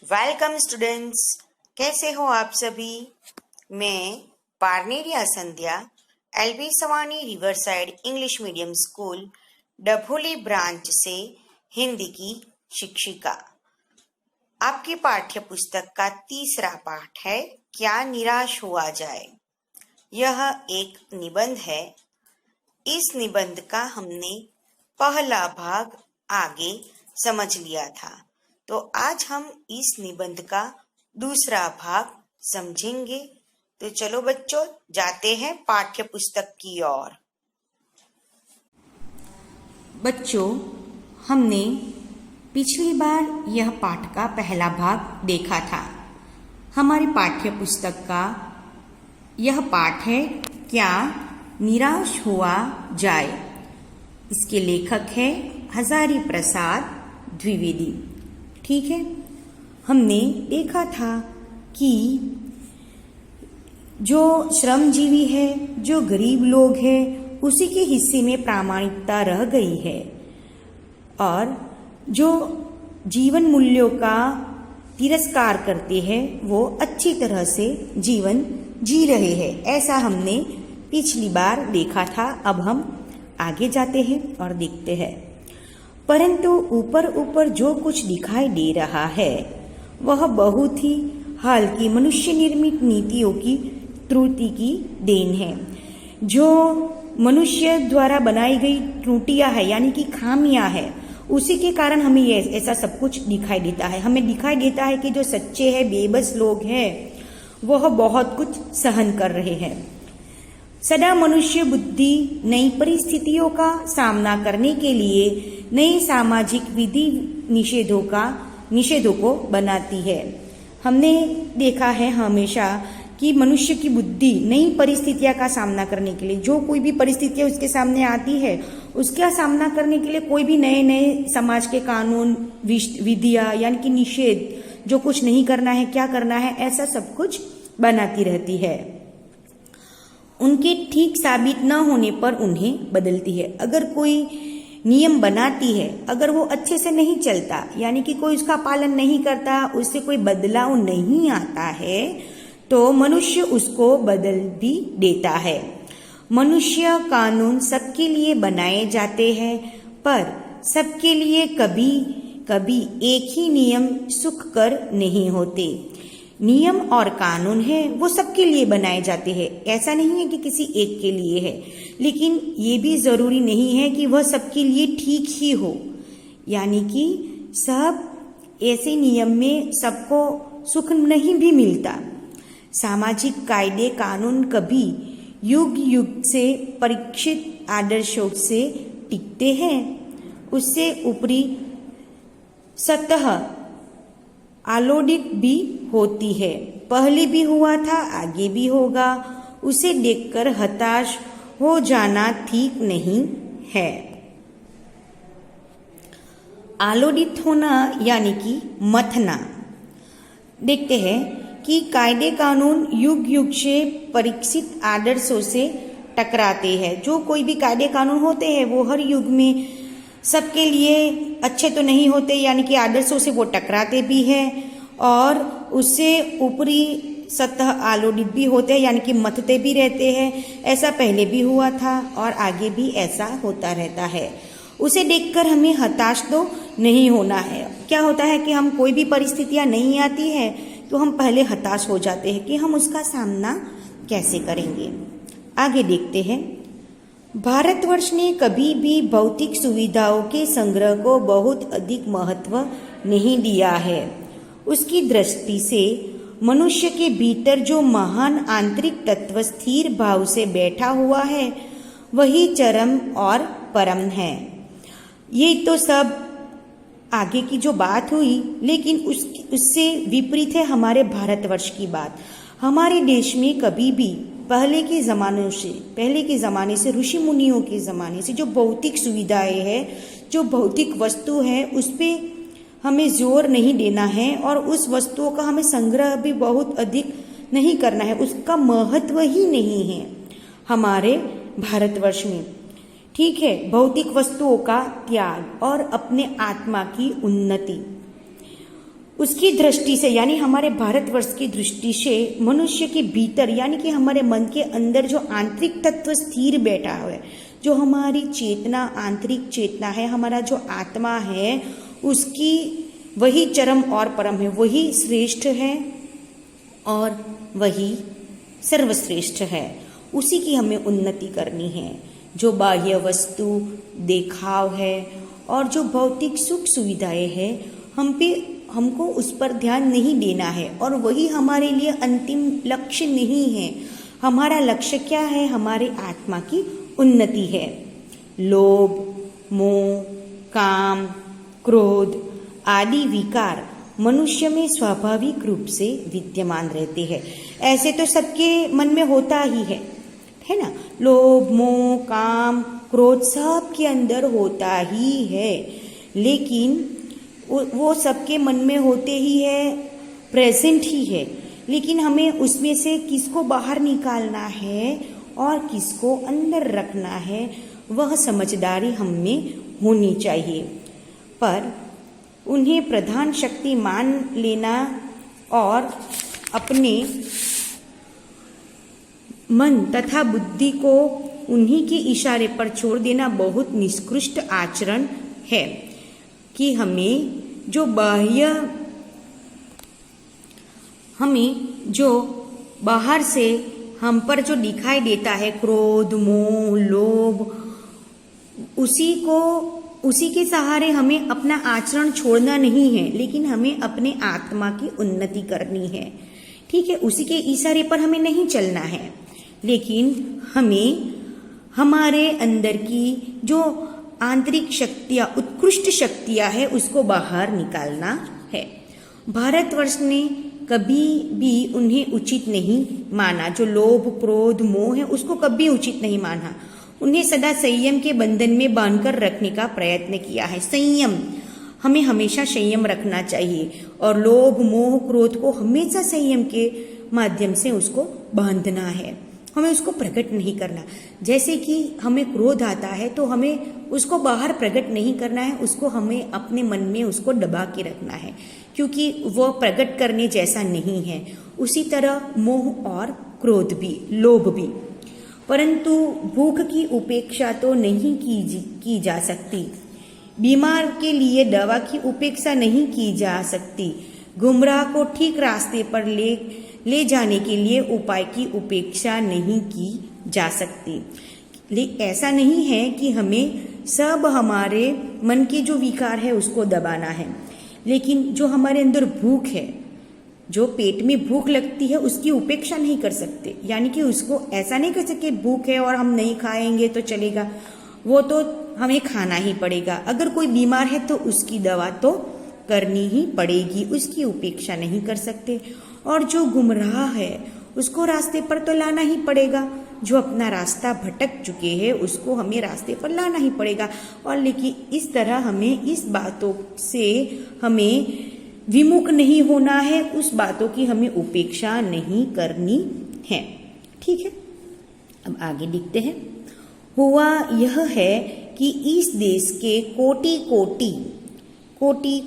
Welcome students. कैसे हो आप सभी। मैं Parneria Sandhya LB Savani river side English medium school Dabholi branch से हिंदी की शिक्षिका। आपकी पाठ्य पुस्तक का तीसरा पाठ है क्या निराश हुआ जाए। यह एक निबंध है। इस निबंध का हमने पहला भाग आगे समझ लिया था, तो आज हम इस निबंध का दूसरा भाग समझेंगे। तो चलो बच्चों, जाते हैं पाठ्य पुस्तक की ओर। बच्चों, हमने पिछली बार यह पाठ का पहला भाग देखा था। हमारी पाठ्य पुस्तक का यह पाठ है क्या निराश हुआ जाए। इसके लेखक है हजारी प्रसाद द्विवेदी। ठीक है, हमने देखा था कि जो श्रमजीवी है, जो गरीब लोग हैं, उसी के हिस्से में प्रामाणिकता रह गई है और जो जीवन मूल्यों का तिरस्कार करते हैं वो अच्छी तरह से जीवन जी रहे हैं। ऐसा हमने पिछली बार देखा था। अब हम आगे जाते हैं और देखते हैं। परंतु ऊपर ऊपर जो कुछ दिखाई दे रहा है वह बहुत ही हाल की मनुष्य निर्मित नीतियों की त्रुटि की देन है। जो मनुष्य द्वारा बनाई गई त्रुटियां है यानी कि खामियां है, उसी के कारण हमें ये ऐसा सब कुछ दिखाई देता है। हमें दिखाई देता है कि जो सच्चे हैं, बेबस लोग हैं, वह बहुत कुछ सहन कर रहे हैं। सदा मनुष्य बुद्धि नई परिस्थितियों का सामना करने के लिए नए सामाजिक विधि निषेधों को बनाती है। हमने देखा है हमेशा कि मनुष्य की बुद्धि नई परिस्थितियों का सामना करने के लिए, जो कोई भी परिस्थितियां उसके सामने आती है, उसका सामना करने के लिए कोई भी नए नए समाज के कानून, विधियां यानी कि निषेध, जो कुछ नहीं करना है, क्या करना है, ऐसा सब कुछ बनाती रहती है। उनके ठीक साबित न होने पर उन्हें बदलती है। अगर कोई नियम बनाती है, अगर वो अच्छे से नहीं चलता यानी कि कोई उसका पालन नहीं करता, उससे कोई बदलाव नहीं आता है, तो मनुष्य उसको बदल भी देता है। मनुष्य कानून सबके लिए बनाए जाते हैं, पर सबके लिए कभी कभी एक ही नियम सुख कर नहीं होते। नियम और कानून है वो सबके लिए बनाए जाते हैं। ऐसा नहीं है कि किसी एक के लिए है, लेकिन ये भी जरूरी नहीं है कि वह सबके लिए ठीक ही हो। यानी कि सब ऐसे नियम में सबको सुख नहीं भी मिलता। सामाजिक कायदे कानून कभी युग युग से परीक्षित आदर्शों से टिकते हैं। उससे ऊपरी सतह आलोड़ित भी होती है। पहले भी हुआ था, आगे भी होगा। उसे देखकर हताश हो जाना ठीक नहीं है। आलोड़ित होना यानी कि मथना। देखते हैं कि कायदे कानून युग युग से परीक्षित आदर्शों से टकराते हैं। जो कोई भी कायदे कानून होते हैं वो हर युग में सबके लिए अच्छे तो नहीं होते, यानी कि आदर्शों से वो टकराते भी हैं और उससे ऊपरी सतह आलोड़ित भी होते हैं, यानी कि मथते भी रहते हैं। ऐसा पहले भी हुआ था और आगे भी ऐसा होता रहता है। उसे देखकर हमें हताश तो नहीं होना है। क्या होता है कि हम कोई भी परिस्थितियां नहीं आती है तो हम पहले हताश हो जाते हैं कि हम उसका सामना कैसे करेंगे। आगे देखते हैं। भारतवर्ष ने कभी भी भौतिक सुविधाओं के संग्रह को बहुत अधिक महत्व नहीं दिया है। उसकी दृष्टि से मनुष्य के भीतर जो महान आंतरिक तत्व स्थिर भाव से बैठा हुआ है वही चरम और परम है। ये तो सब आगे की जो बात हुई, लेकिन उससे विपरीत है हमारे भारतवर्ष की बात। हमारे देश में कभी भी पहले के ज़माने से ऋषि मुनियों के ज़माने से जो भौतिक सुविधाएं हैं, जो भौतिक वस्तु है, उस पर हमें जोर नहीं देना है और उस वस्तुओं का हमें संग्रह भी बहुत अधिक नहीं करना है। उसका महत्व ही नहीं है हमारे भारतवर्ष में। ठीक है, भौतिक वस्तुओं का त्याग और अपने आत्मा की उन्नति। उसकी दृष्टि से यानी हमारे भारतवर्ष की दृष्टि से मनुष्य के भीतर यानी कि हमारे मन के अंदर जो आंतरिक तत्व स्थिर बैठा हुआ है, जो हमारी चेतना आंतरिक चेतना है, हमारा जो आत्मा है, उसकी वही चरम और परम है, वही श्रेष्ठ है और वही सर्वश्रेष्ठ है। उसी की हमें उन्नति करनी है। जो बाह्य वस्तु देखाव है और जो भौतिक सुख सुविधाएं हैं, हमको उस पर ध्यान नहीं देना है और वही हमारे लिए अंतिम लक्ष्य नहीं है। हमारा लक्ष्य क्या है? हमारे आत्मा की उन्नति है। लोभ, मोह, काम, क्रोध आदि विकार मनुष्य में स्वाभाविक रूप से विद्यमान रहते हैं। ऐसे तो सबके मन में होता ही है ना। लोभ, मोह, काम, क्रोध सबके अंदर होता ही है, लेकिन वो सबके मन में होते ही है, प्रेजेंट ही है। लेकिन हमें उसमें से किसको बाहर निकालना है और किसको अंदर रखना है, वह समझदारी हम में होनी चाहिए। पर उन्हें प्रधान शक्ति मान लेना और अपने मन तथा बुद्धि को उन्हीं के इशारे पर छोड़ देना बहुत निकृष्ट आचरण है। कि हमें जो बाहर से हम पर जो दिखाई देता है, क्रोध, मोह, लोभ, उसी के सहारे हमें अपना आचरण छोड़ना नहीं है, लेकिन हमें अपने आत्मा की उन्नति करनी है। ठीक है, उसी के इशारे पर हमें नहीं चलना है, लेकिन हमें हमारे अंदर की जो आंतरिक शक्तियां, उत्कृष्ट शक्तियां है, उसको बाहर निकालना है। भारतवर्ष ने कभी भी उन्हें उचित नहीं माना। जो लोभ, क्रोध, मोह है, उसको कभी उचित नहीं माना। उन्हें सदा संयम के बंधन में बांधकर रखने का प्रयत्न किया है। संयम, हमें हमेशा संयम रखना चाहिए और लोभ, मोह, क्रोध को हमेशा संयम के माध्यम से उसको बांधना है। हमें उसको प्रकट नहीं करना। जैसे कि हमें क्रोध आता है तो हमें उसको बाहर प्रकट नहीं करना है, उसको हमें अपने मन में उसको दबा के रखना है, क्योंकि वो प्रकट करने जैसा नहीं है। उसी तरह मोह और क्रोध भी, लोभ भी। परंतु भूख की उपेक्षा तो नहीं की जा सकती। बीमार के लिए दवा की उपेक्षा नहीं की जा सकती। गुमराह को ठीक रास्ते पर ले जाने के लिए उपाय की उपेक्षा नहीं की जा सकती। ऐसा नहीं है कि हमें सब हमारे मन के जो विकार है उसको दबाना है, लेकिन जो हमारे अंदर भूख है, जो पेट में भूख लगती है, उसकी उपेक्षा नहीं कर सकते। यानी कि उसको ऐसा नहीं कर सकते भूख है और हम नहीं खाएंगे तो चलेगा, वो तो हमें खाना ही पड़ेगा। अगर कोई बीमार है तो उसकी दवा तो करनी ही पड़ेगी, उसकी उपेक्षा नहीं कर सकते। और जो गुमराह है उसको रास्ते पर तो लाना ही पड़ेगा। जो अपना रास्ता भटक चुके हैं उसको हमें रास्ते पर लाना ही पड़ेगा। और लेकिन इस तरह हमें इस बातों से हमें विमुख नहीं होना है, उस बातों की हमें उपेक्षा नहीं करनी है। ठीक है, अब आगे लिखते हैं। हुआ यह है कि इस देश के कोटि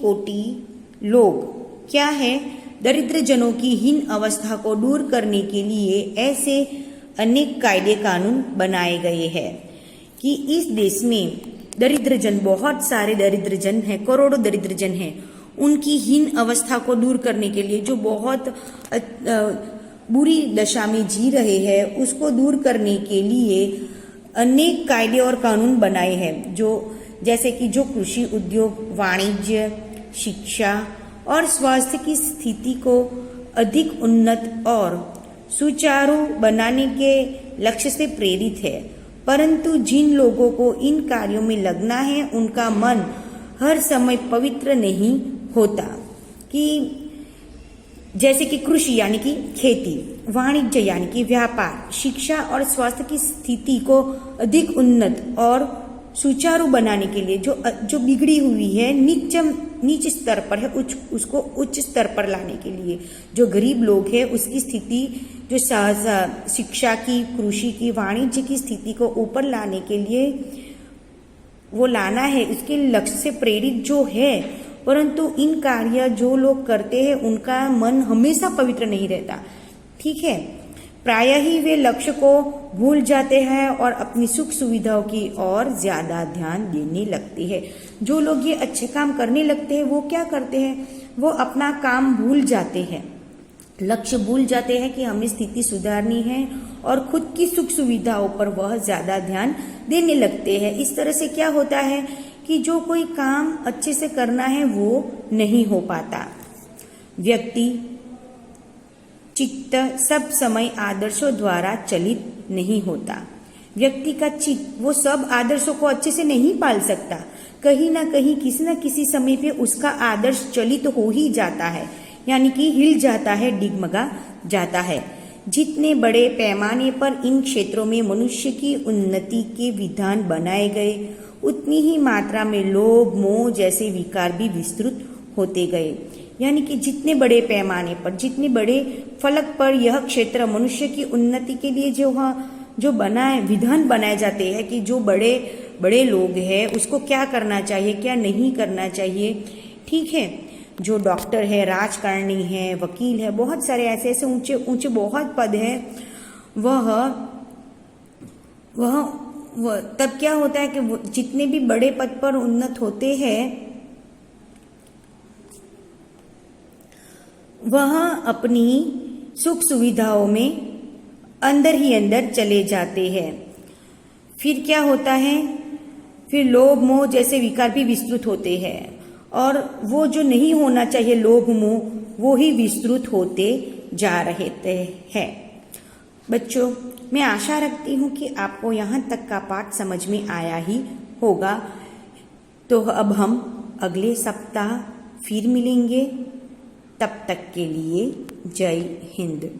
कोटि लोग क्या है, दरिद्र जनों की हीन अवस्था को दूर करने के लिए ऐसे अनेक कायदे कानून बनाए गए हैं कि इस देश में दरिद्र जन, बहुत सारे दरिद्र जन हैं, करोड़ों दरिद्र जन हैं, उनकी हीन अवस्था को दूर करने के लिए, जो बहुत बुरी दशा में जी रहे हैं, उसको दूर करने के लिए अनेक कायदे और कानून बनाए हैं। जो जैसे कि जो कृषि उद्योग, वाणिज्य, शिक्षा और स्वास्थ्य की स्थिति को अधिक उन्नत और सुचारू बनाने के लक्ष्य से प्रेरित है। परंतु जिन लोगों को इन कार्यों में लगना है, उनका मन हर समय पवित्र नहीं होता। कि जैसे कि कृषि यानी कि खेती, वाणिज्य यानी कि व्यापार, शिक्षा और स्वास्थ्य की स्थिति को अधिक उन्नत और सुचारू बनाने के लिए जो बिगड़ी हुई है, नीच स्तर पर है, उसको उच्च स्तर पर लाने के लिए, जो गरीब लोग हैं उसकी स्थिति, जो शिक्षा की, कृषि की, वाणिज्य की स्थिति को ऊपर लाने के लिए वो लाना है, उसके लक्ष्य से प्रेरित जो है परंतु इन कार्य जो लोग करते हैं उनका मन हमेशा पवित्र नहीं रहता। ठीक है, प्रायः ही वे लक्ष्य को भूल जाते हैं और अपनी सुख सुविधाओं की ओर ज्यादा ध्यान देने लगते हैं। जो लोग ये अच्छे काम करने लगते हैं वो क्या करते हैं, वो अपना काम भूल जाते हैं, लक्ष्य भूल जाते हैं कि हमें स्थिति सुधारनी है और खुद की सुख सुविधाओं पर वह ज्यादा ध्यान देने लगते हैं। इस तरह से क्या होता है कि जो कोई काम अच्छे से करना है वो नहीं हो पाता। व्यक्ति चित्त सब समय आदर्शों द्वारा चलित नहीं होता। व्यक्ति का चित्त वो सब आदर्शों को अच्छे से नहीं पाल सकता। कहीं ना कहीं किसी न किसी समय पे उसका आदर्श चलित हो ही जाता है, यानी कि हिल जाता है, डिगमगा जाता है। जितने बड़े पैमाने पर इन क्षेत्रों में मनुष्य की उन्नति के विधान बनाए गए, उतनी ही मात्रा में लोभ मोह जैसे विकार भी विस्तृत होते गए। यानी कि जितने बड़े पैमाने पर, जितने बड़े फलक पर यह क्षेत्र मनुष्य की उन्नति के लिए जो बनाए विधान बनाए जाते हैं कि जो बड़े बड़े लोग हैं उसको क्या करना चाहिए, क्या नहीं करना चाहिए। ठीक है, जो डॉक्टर है, राजकारणी है, वकील है, बहुत सारे ऐसे ऐसे ऊंचे ऊंचे बहुत पद हैं, वह तब क्या होता है कि जितने भी बड़े पद पर उन्नत होते हैं वह अपनी सुख सुविधाओं में अंदर ही अंदर चले जाते हैं। फिर क्या होता है, फिर लोभ मोह जैसे विकार भी विस्तृत होते हैं और वो जो नहीं होना चाहिए लोभ मोह वो ही विस्तृत होते जा रहे हैं। बच्चों, मैं आशा रखती हूँ कि आपको यहाँ तक का पाठ समझ में आया ही होगा। तो अब हम अगले सप्ताह फिर मिलेंगे। तब तक के लिए जय हिंद।